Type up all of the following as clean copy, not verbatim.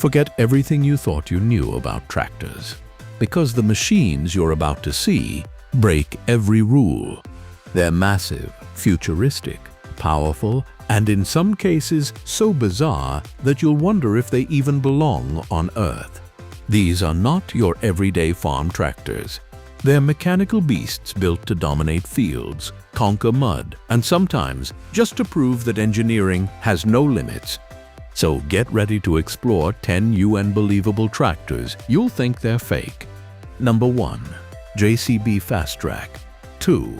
Forget everything you thought you knew about tractors, because the machines you're about to see break every rule. They're massive, futuristic, powerful, and in some cases so bizarre that you'll wonder if they even belong on Earth. These are not your everyday farm tractors. They're mechanical beasts built to dominate fields, conquer mud, and sometimes just to prove that engineering has no limits. So get ready to explore 10 new unbelievable tractors you'll think they're fake. Number 1. JCB Fastrac Two.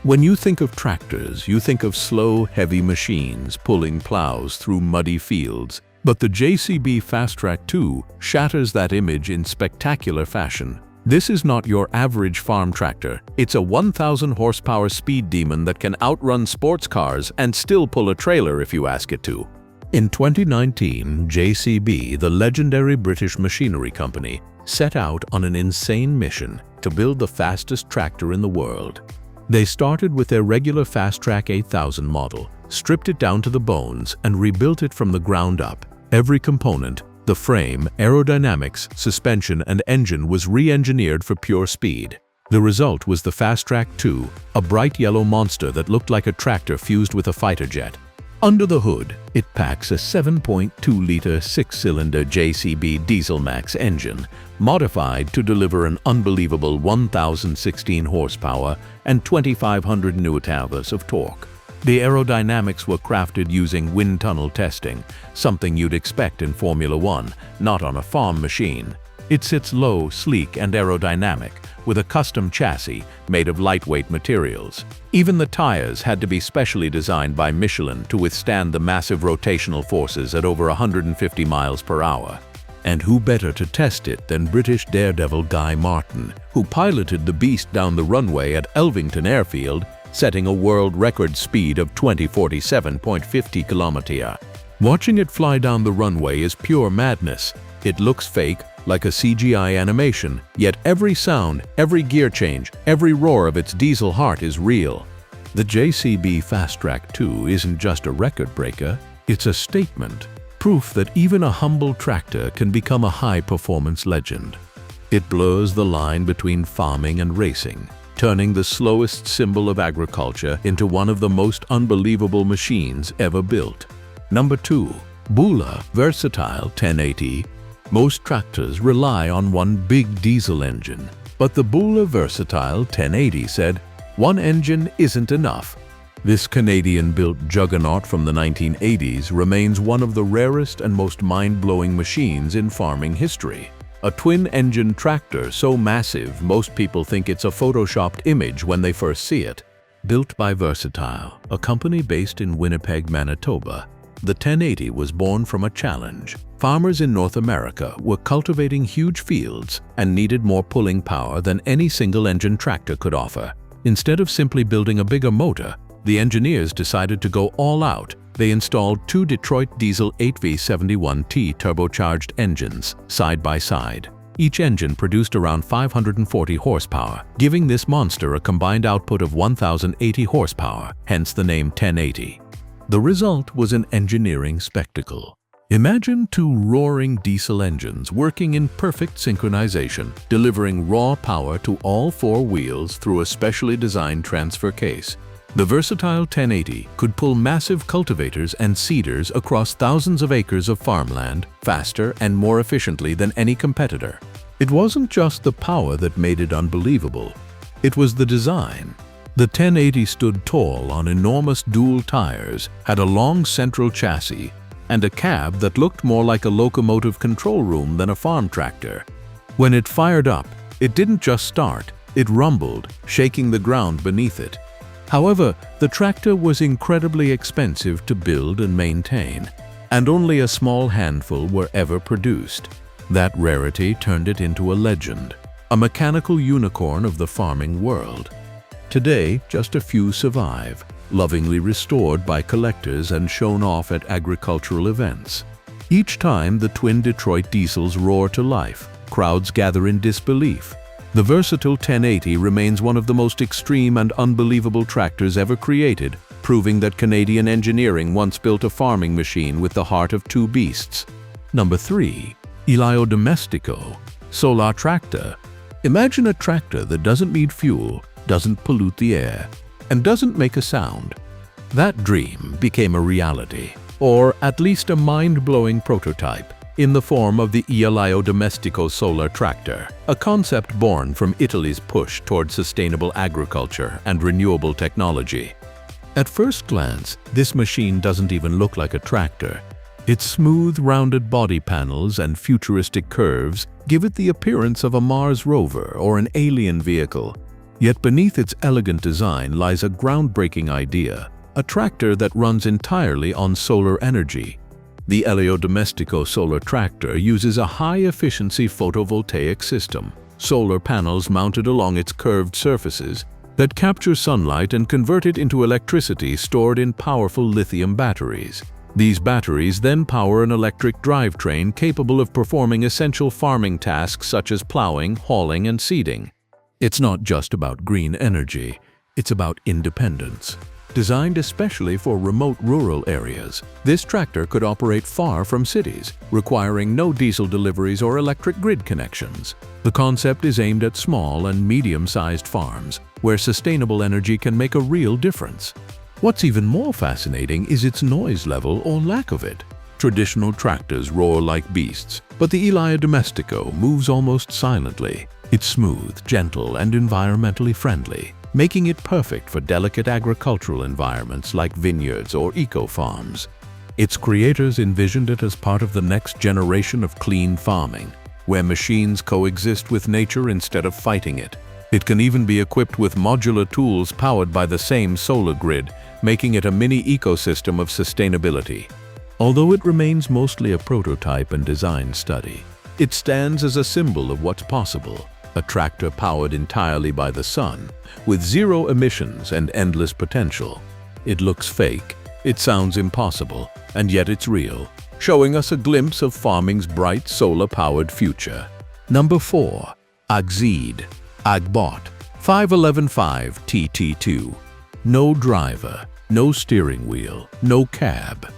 When you think of tractors, you think of slow, heavy machines pulling plows through muddy fields. But the JCB Fastrac Two shatters that image in spectacular fashion. This is not your average farm tractor. It's a 1,000 horsepower speed demon that can outrun sports cars and still pull a trailer if you ask it to. In 2019, JCB, the legendary British machinery company, set out on an insane mission to build the fastest tractor in the world. They started with their regular Fastrac 8000 model, stripped it down to the bones, and rebuilt it from the ground up. Every component, the frame, aerodynamics, suspension, and engine was re-engineered for pure speed. The result was the Fastrac Two, a bright yellow monster that looked like a tractor fused with a fighter jet. Under the hood, it packs a 7.2-liter six-cylinder JCB Diesel Max engine, modified to deliver an unbelievable 1,016 horsepower and 2,500 Nm of torque. The aerodynamics were crafted using wind tunnel testing, something you'd expect in Formula One, not on a farm machine. It sits low, sleek, and aerodynamic, with a custom chassis made of lightweight materials. Even the tires had to be specially designed by Michelin to withstand the massive rotational forces at over 150 miles per hour. And who better to test it than British daredevil Guy Martin, who piloted the beast down the runway at Elvington Airfield, setting a world record speed of 2047.50 km/h. Watching it fly down the runway is pure madness. It looks fake, like a CGI animation, yet every sound, every gear change, every roar of its diesel heart is real. The JCB Fastrac Two isn't just a record breaker, it's a statement, proof that even a humble tractor can become a high-performance legend. It blurs the line between farming and racing, turning the slowest symbol of agriculture into one of the most unbelievable machines ever built. Number 2. Buhler Versatile 1080. Most tractors rely on one big diesel engine, but the Buhler Versatile 1080 said, "One engine isn't enough." This Canadian-built juggernaut from the 1980s remains one of the rarest and most mind-blowing machines in farming history. A twin-engine tractor so massive most people think it's a photoshopped image when they first see it. Built by Versatile, a company based in Winnipeg, Manitoba, the 1080 was born from a challenge. Farmers in North America were cultivating huge fields and needed more pulling power than any single-engine tractor could offer. Instead of simply building a bigger motor, the engineers decided to go all out. They installed two Detroit diesel 8V71T turbocharged engines side by side. Each engine produced around 540 horsepower, giving this monster a combined output of 1,080 horsepower, hence the name 1080. The result was an engineering spectacle. Imagine two roaring diesel engines working in perfect synchronization, delivering raw power to all four wheels through a specially designed transfer case. The Versatile 1080 could pull massive cultivators and seeders across thousands of acres of farmland faster and more efficiently than any competitor. It wasn't just the power that made it unbelievable. It was the design. The 1080 stood tall on enormous dual tires, had a long central chassis, and a cab that looked more like a locomotive control room than a farm tractor. When it fired up, it didn't just start, it rumbled, shaking the ground beneath it. However, the tractor was incredibly expensive to build and maintain, and only a small handful were ever produced. That rarity turned it into a legend, a mechanical unicorn of the farming world. Today, just a few survive, lovingly restored by collectors and shown off at agricultural events. Each time the twin Detroit diesels roar to life, crowds gather in disbelief. The Versatile 1080 remains one of the most extreme and unbelievable tractors ever created, proving that Canadian engineering once built a farming machine with the heart of two beasts. Number 3. Elio Domestico Solectrac. Imagine a tractor that doesn't need fuel, doesn't pollute the air, and doesn't make a sound. That dream became a reality, or at least a mind-blowing prototype, in the form of the Elio Domestico Solectrac, a concept born from Italy's push towards sustainable agriculture and renewable technology. At first glance, this machine doesn't even look like a tractor. Its smooth, rounded body panels and futuristic curves give it the appearance of a Mars rover or an alien vehicle. Yet beneath its elegant design lies a groundbreaking idea, a tractor that runs entirely on solar energy. The Elio Domestico Solectrac uses a high-efficiency photovoltaic system, solar panels mounted along its curved surfaces, that capture sunlight and convert it into electricity stored in powerful lithium batteries. These batteries then power an electric drivetrain capable of performing essential farming tasks such as plowing, hauling, and seeding. It's not just about green energy, it's about independence. Designed especially for remote rural areas, this tractor could operate far from cities, requiring no diesel deliveries or electric grid connections. The concept is aimed at small and medium-sized farms, where sustainable energy can make a real difference. What's even more fascinating is its noise level or lack of it. Traditional tractors roar like beasts, but the Elio Domestico moves almost silently. It's smooth, gentle, and environmentally friendly, making it perfect for delicate agricultural environments like vineyards or eco-farms. Its creators envisioned it as part of the next generation of clean farming, where machines coexist with nature instead of fighting it. It can even be equipped with modular tools powered by the same solar grid, making it a mini ecosystem of sustainability. Although it remains mostly a prototype and design study, it stands as a symbol of what's possible. A tractor powered entirely by the sun, with zero emissions and endless potential. It looks fake, it sounds impossible, and yet it's real, showing us a glimpse of farming's bright solar-powered future. Number 4. AgXeed AgBot 5115 TT2. No driver, no steering wheel, no cab.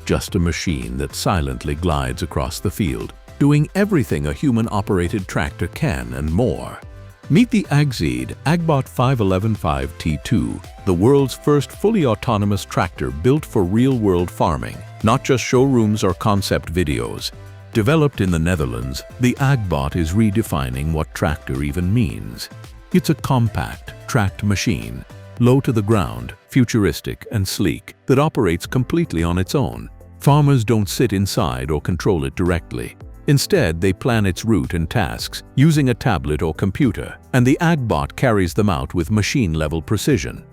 Just a machine that silently glides across the field, doing everything a human-operated tractor can and more. Meet the AgXeed AgBot 5115 T2, the world's first fully autonomous tractor built for real-world farming, not just showrooms or concept videos. Developed in the Netherlands, the AgBot is redefining what tractor even means. It's a compact, tracked machine, low to the ground, futuristic and sleek, that operates completely on its own. Farmers don't sit inside or control it directly. Instead, they plan its route and tasks using a tablet or computer, and the AgBot carries them out with machine-level precision.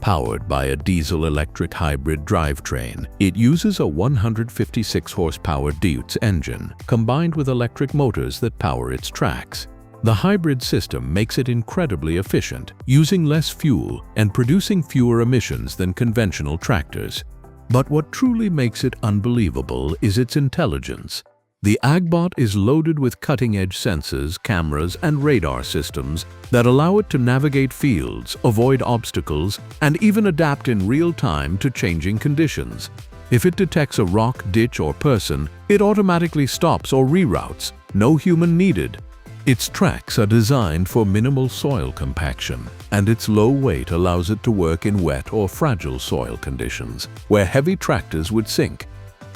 Powered by a diesel-electric hybrid drivetrain, it uses a 156 horsepower Deutz engine combined with electric motors that power its tracks. The hybrid system makes it incredibly efficient, using less fuel and producing fewer emissions than conventional tractors. But what truly makes it unbelievable is its intelligence. The AgBot is loaded with cutting-edge sensors, cameras, and radar systems that allow it to navigate fields, avoid obstacles, and even adapt in real time to changing conditions. If it detects a rock, ditch, or person, it automatically stops or reroutes, no human needed. Its tracks are designed for minimal soil compaction, and its low weight allows it to work in wet or fragile soil conditions, where heavy tractors would sink.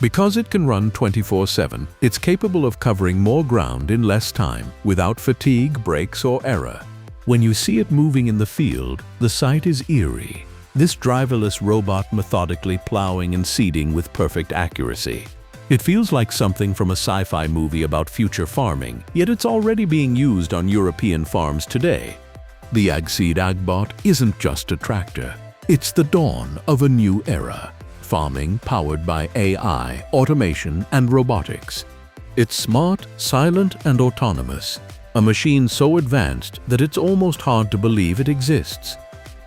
Because it can run 24/7, it's capable of covering more ground in less time, without fatigue, breaks, or error. When you see it moving in the field, the sight is eerie. This driverless robot methodically plowing and seeding with perfect accuracy. It feels like something from a sci-fi movie about future farming, yet it's already being used on European farms today. The AgXeed AgBot isn't just a tractor. It's the dawn of a new era. Farming powered by AI, automation, and robotics. It's smart, silent, and autonomous. A machine so advanced that it's almost hard to believe it exists.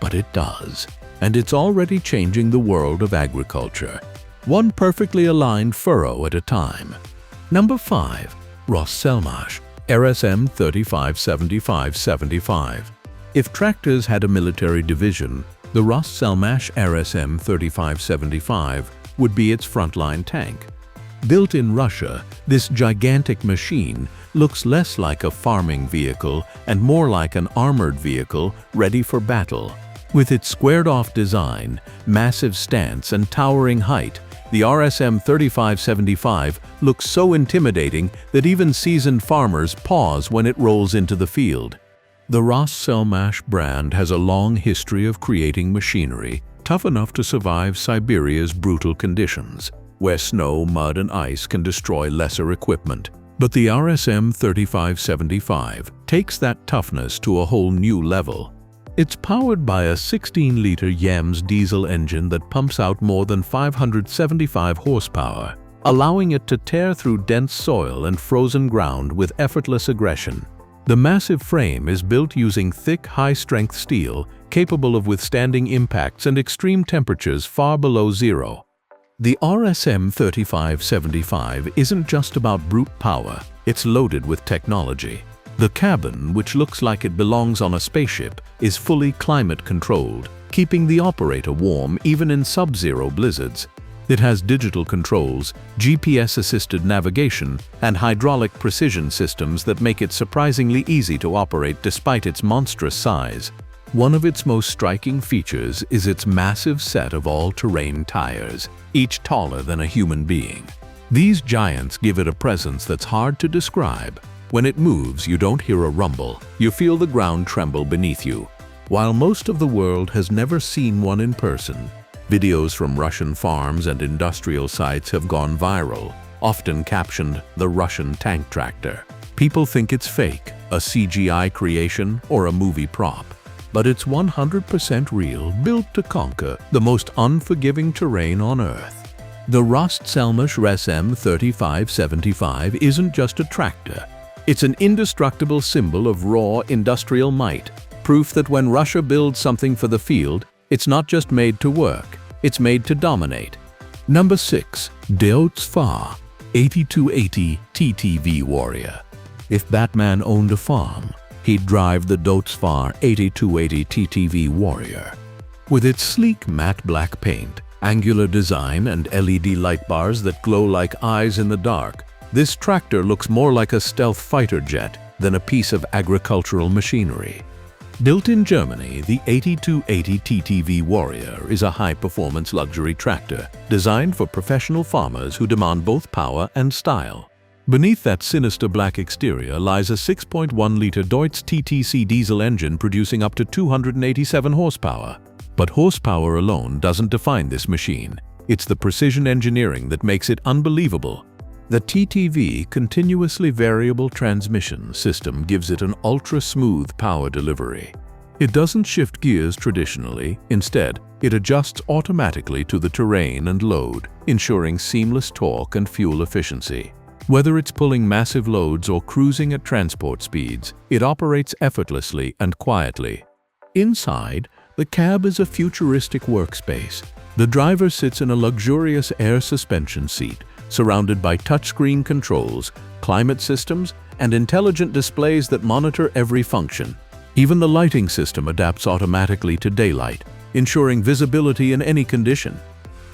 But it does, and it's already changing the world of agriculture, one perfectly aligned furrow at a time. Number 5. Rostselmash RSM 3575-75. If tractors had a military division, the Rostselmash RSM 3575 would be its frontline tank. Built in Russia, this gigantic machine looks less like a farming vehicle and more like an armored vehicle ready for battle. With its squared-off design, massive stance, and towering height, the RSM 3575 looks so intimidating that even seasoned farmers pause when it rolls into the field. The Rostselmash brand has a long history of creating machinery tough enough to survive Siberia's brutal conditions, where snow, mud, and ice can destroy lesser equipment. But the RSM 3575 takes that toughness to a whole new level. It's powered by a 16-liter YAMS diesel engine that pumps out more than 575 horsepower, allowing it to tear through dense soil and frozen ground with effortless aggression. The massive frame is built using thick, high-strength steel, capable of withstanding impacts and extreme temperatures far below zero. The RSM 3575 isn't just about brute power, it's loaded with technology. The cabin, which looks like it belongs on a spaceship, is fully climate-controlled, keeping the operator warm even in sub-zero blizzards. It has digital controls, GPS-assisted navigation, and hydraulic precision systems that make it surprisingly easy to operate despite its monstrous size. One of its most striking features is its massive set of all-terrain tires, each taller than a human being. These giants give it a presence that's hard to describe. When it moves, you don't hear a rumble, you feel the ground tremble beneath you. While most of the world has never seen one in person, videos from Russian farms and industrial sites have gone viral, often captioned "the Russian tank tractor." People think it's fake, a CGI creation, or a movie prop. But it's 100% real, built to conquer the most unforgiving terrain on Earth. The Rostselmash RSM 3575 isn't just a tractor. It's an indestructible symbol of raw industrial might, proof that when Russia builds something for the field, it's not just made to work, it's made to dominate. Number 6. Deutz-Fahr 8280 TTV Warrior. If Batman owned a farm, he'd drive the Deutz-Fahr 8280 TTV Warrior. With its sleek matte black paint, angular design, and LED light bars that glow like eyes in the dark, this tractor looks more like a stealth fighter jet than a piece of agricultural machinery. Built in Germany, the 8280 TTV Warrior is a high-performance luxury tractor designed for professional farmers who demand both power and style. Beneath that sinister black exterior lies a 6.1-liter Deutz TTC diesel engine producing up to 287 horsepower. But horsepower alone doesn't define this machine. It's the precision engineering that makes it unbelievable. The TTV continuously variable transmission system gives it an ultra-smooth power delivery. It doesn't shift gears traditionally. Instead, it adjusts automatically to the terrain and load, ensuring seamless torque and fuel efficiency. Whether it's pulling massive loads or cruising at transport speeds, it operates effortlessly and quietly. Inside, the cab is a futuristic workspace. The driver sits in a luxurious air suspension seat, surrounded by touchscreen controls, climate systems, and intelligent displays that monitor every function. Even the lighting system adapts automatically to daylight, ensuring visibility in any condition.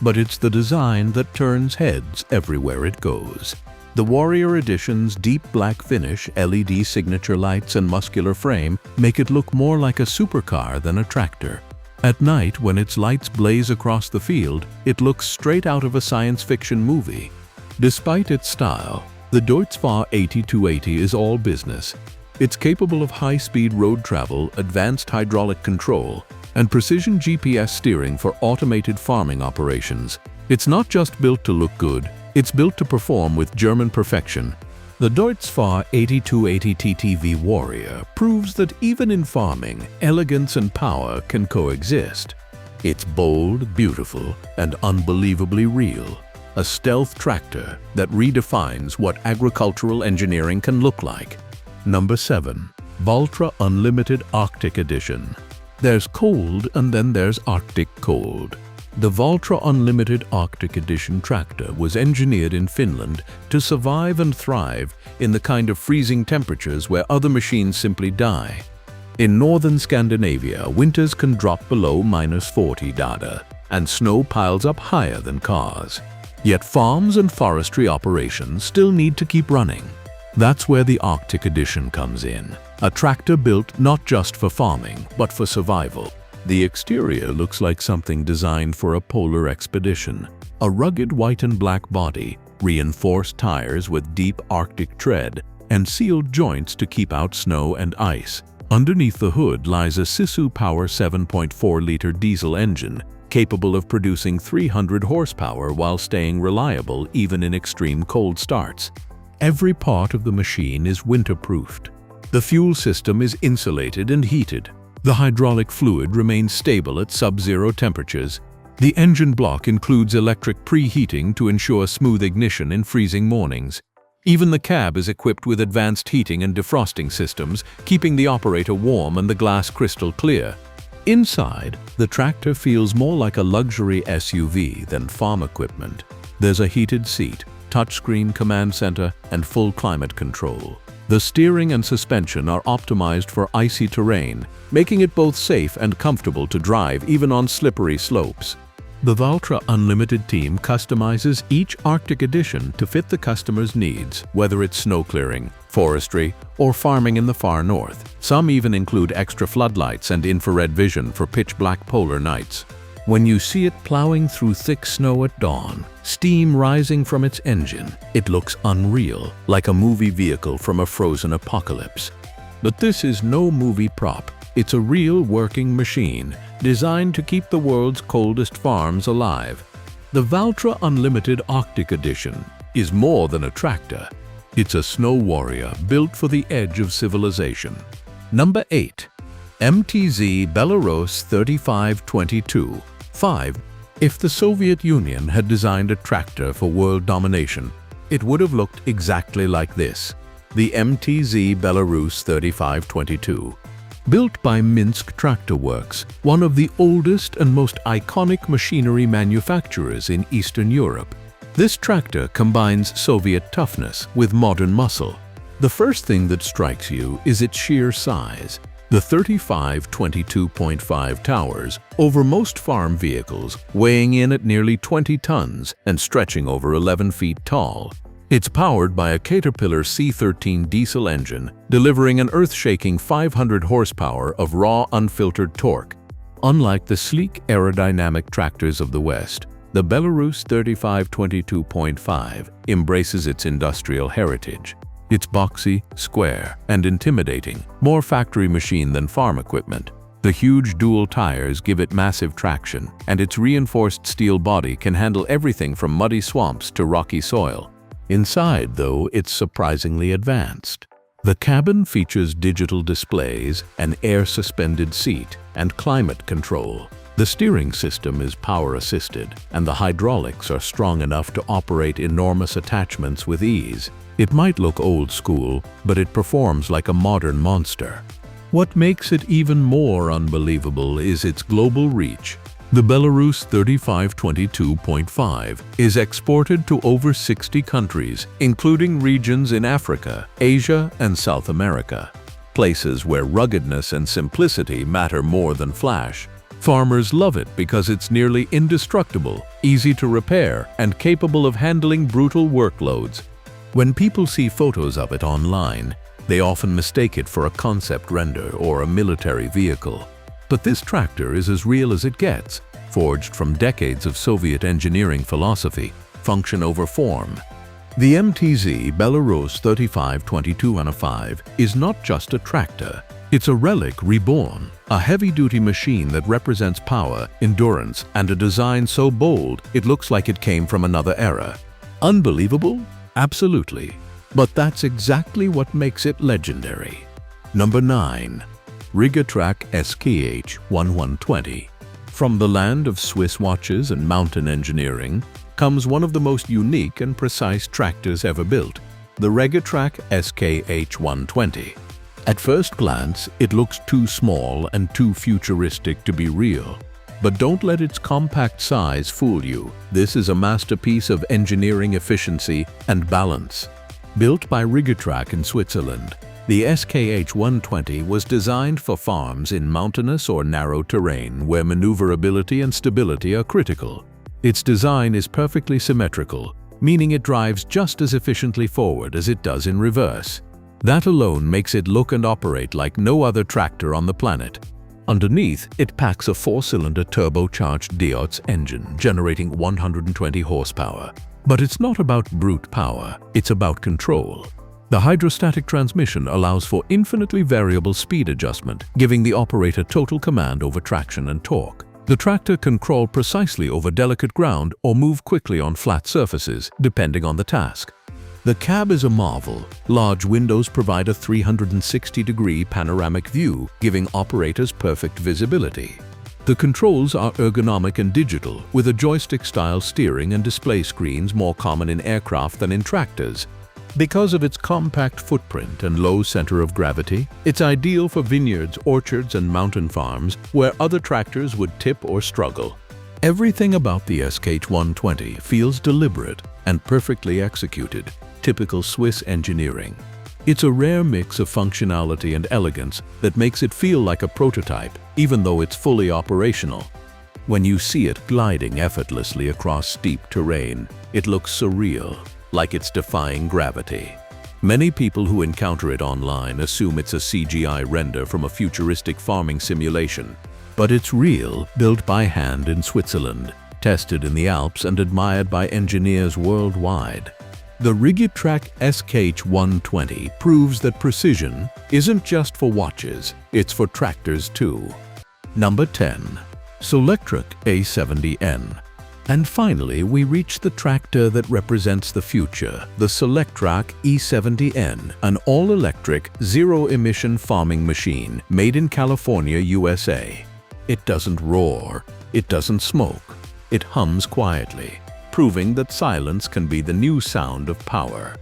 But it's the design that turns heads everywhere it goes. The Warrior Edition's deep black finish, LED signature lights, and muscular frame make it look more like a supercar than a tractor. At night, when its lights blaze across the field, it looks straight out of a science fiction movie. Despite its style, the Deutz-Fahr 8280 is all business. It's capable of high-speed road travel, advanced hydraulic control, and precision GPS steering for automated farming operations. It's not just built to look good, it's built to perform with German perfection. The Deutz-Fahr 8280 TTV Warrior proves that even in farming, elegance and power can coexist. It's bold, beautiful, and unbelievably real. A stealth tractor that redefines what agricultural engineering can look like. Number 7. Valtra Unlimited Arctic Edition. There's cold and then there's Arctic cold. The Valtra Unlimited Arctic Edition tractor was engineered in Finland to survive and thrive in the kind of freezing temperatures where other machines simply die. In northern Scandinavia, winters can drop below -40°, and snow piles up higher than cars. Yet farms and forestry operations still need to keep running. That's where the Arctic Edition comes in. A tractor built not just for farming, but for survival. The exterior looks like something designed for a polar expedition. A rugged white and black body, reinforced tires with deep Arctic tread, and sealed joints to keep out snow and ice. Underneath the hood lies a Sisu Power 7.4-liter diesel engine, capable of producing 300 horsepower while staying reliable even in extreme cold starts. Every part of the machine is winter-proofed. The fuel system is insulated and heated. The hydraulic fluid remains stable at sub-zero temperatures. The engine block includes electric preheating to ensure smooth ignition in freezing mornings. Even the cab is equipped with advanced heating and defrosting systems, keeping the operator warm and the glass crystal clear. Inside, the tractor feels more like a luxury SUV than farm equipment. There's a heated seat, touchscreen command center, and full climate control. The steering and suspension are optimized for icy terrain, making it both safe and comfortable to drive even on slippery slopes. The Valtra Unlimited team customizes each Arctic Edition to fit the customer's needs, whether it's snow clearing, forestry, or farming in the far north. Some even include extra floodlights and infrared vision for pitch-black polar nights. When you see it plowing through thick snow at dawn, steam rising from its engine, it looks unreal, like a movie vehicle from a frozen apocalypse. But this is no movie prop. It's a real working machine, designed to keep the world's coldest farms alive. The Valtra Unlimited Arctic Edition is more than a tractor. It's a snow warrior built for the edge of civilization. Number 8. MTZ Belarus 3522. 5. If the Soviet Union had designed a tractor for world domination, it would have looked exactly like this. The MTZ Belarus 3522. Built by Minsk Tractor Works, one of the oldest and most iconic machinery manufacturers in Eastern Europe. This tractor combines Soviet toughness with modern muscle. The first thing that strikes you is its sheer size. The 3522.5 towers over most farm vehicles, weighing in at nearly 20 tons and stretching over 11 feet tall. It's powered by a Caterpillar C13 diesel engine, delivering an earth-shaking 500 horsepower of raw, unfiltered torque. Unlike the sleek, aerodynamic tractors of the West, the Belarus 3522.5 embraces its industrial heritage. It's boxy, square, and intimidating, more factory machine than farm equipment. The huge dual tires give it massive traction, and its reinforced steel body can handle everything from muddy swamps to rocky soil. Inside, though, it's surprisingly advanced. The cabin features digital displays, an air-suspended seat, and climate control. The steering system is power-assisted, and the hydraulics are strong enough to operate enormous attachments with ease. It might look old school, but it performs like a modern monster. What makes it even more unbelievable is its global reach. The Belarus 3522.5 is exported to over 60 countries, including regions in Africa, Asia, and South America. Places where ruggedness and simplicity matter more than flash. Farmers love it because it's nearly indestructible, easy to repair, and capable of handling brutal workloads. When people see photos of it online, they often mistake it for a concept render or a military vehicle. But this tractor is as real as it gets, forged from decades of Soviet engineering philosophy, function over form. The MTZ Belarus 3522.5 is not just a tractor, it's a relic reborn, a heavy-duty machine that represents power, endurance, and a design so bold it looks like it came from another era. Unbelievable? Absolutely. But that's exactly what makes it legendary. Number 9. Rigitrac SKH 1120. From the land of Swiss watches and mountain engineering comes one of the most unique and precise tractors ever built, the Rigitrac SKH 120. At first glance, it looks too small and too futuristic to be real. But don't let its compact size fool you. This is a masterpiece of engineering efficiency and balance. Built by Rigitrac in Switzerland, the SKH 120 was designed for farms in mountainous or narrow terrain where maneuverability and stability are critical. Its design is perfectly symmetrical, meaning it drives just as efficiently forward as it does in reverse. That alone makes it look and operate like no other tractor on the planet. Underneath, it packs a 4-cylinder turbocharged Deutz engine generating 120 horsepower. But it's not about brute power, it's about control. The hydrostatic transmission allows for infinitely variable speed adjustment, giving the operator total command over traction and torque. The tractor can crawl precisely over delicate ground or move quickly on flat surfaces, depending on the task. The cab is a marvel. Large windows provide a 360-degree panoramic view, giving operators perfect visibility. The controls are ergonomic and digital, with a joystick-style steering and display screens more common in aircraft than in tractors. Because of its compact footprint and low center of gravity, it's ideal for vineyards, orchards, and mountain farms where other tractors would tip or struggle. Everything about the SKH 120 feels deliberate and perfectly executed, typical Swiss engineering. It's a rare mix of functionality and elegance that makes it feel like a prototype, even though it's fully operational. When you see it gliding effortlessly across steep terrain, it looks surreal, like it's defying gravity. Many people who encounter it online assume it's a CGI render from a futuristic farming simulation, but it's real, built by hand in Switzerland, tested in the Alps and admired by engineers worldwide. The Rigitrac SKH 120 proves that precision isn't just for watches, it's for tractors too. Number 10. Solectrac A70N. And finally, we reach the tractor that represents the future, the Solectrac E70N, an all-electric, zero-emission farming machine made in California, USA. It doesn't roar, it doesn't smoke, it hums quietly, proving that silence can be the new sound of power.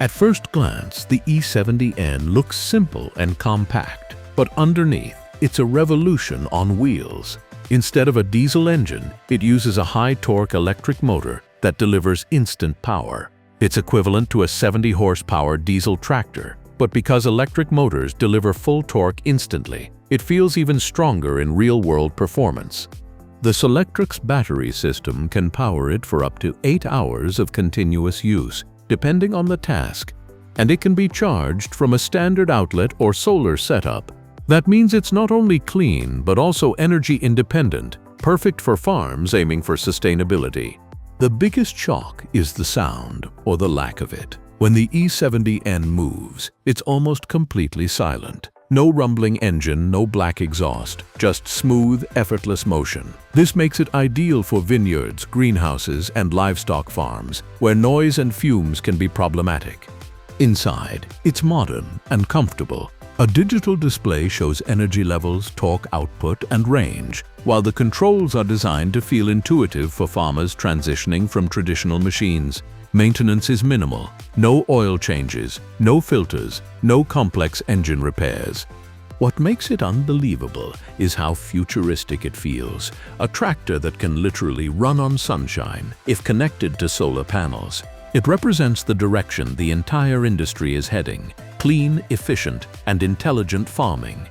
At first glance, the E70N looks simple and compact, but underneath, it's a revolution on wheels. Instead of a diesel engine, it uses a high-torque electric motor that delivers instant power. It's equivalent to a 70-horsepower diesel tractor, but because electric motors deliver full torque instantly, it feels even stronger in real-world performance. The Solectrac's battery system can power it for up to 8 hours of continuous use, depending on the task, and it can be charged from a standard outlet or solar setup. That means it's not only clean, but also energy independent, perfect for farms aiming for sustainability. The biggest shock is the sound, or the lack of it. When the E70N moves, it's almost completely silent. No rumbling engine, no black exhaust, just smooth, effortless motion. This makes it ideal for vineyards, greenhouses, and livestock farms, where noise and fumes can be problematic. Inside, it's modern and comfortable. A digital display shows energy levels, torque output, and range, while the controls are designed to feel intuitive for farmers transitioning from traditional machines. Maintenance is minimal. No oil changes, no filters, no complex engine repairs. What makes it unbelievable is how futuristic it feels. A tractor that can literally run on sunshine if connected to solar panels. It represents the direction the entire industry is heading: clean, efficient, and intelligent farming.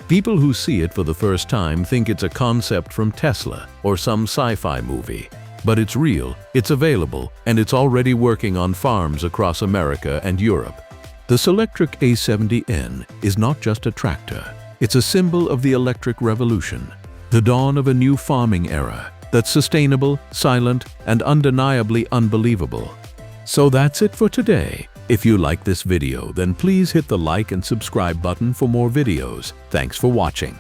People who see it for the first time think it's a concept from Tesla or some sci-fi movie. But it's real, it's available, and it's already working on farms across America and Europe. The Solectrac A70N is not just a tractor, it's a symbol of the electric revolution, the dawn of a new farming era that's sustainable, silent, and undeniably unbelievable. So that's it for today. If you like this video, then please hit the like and subscribe button for more videos. Thanks for watching.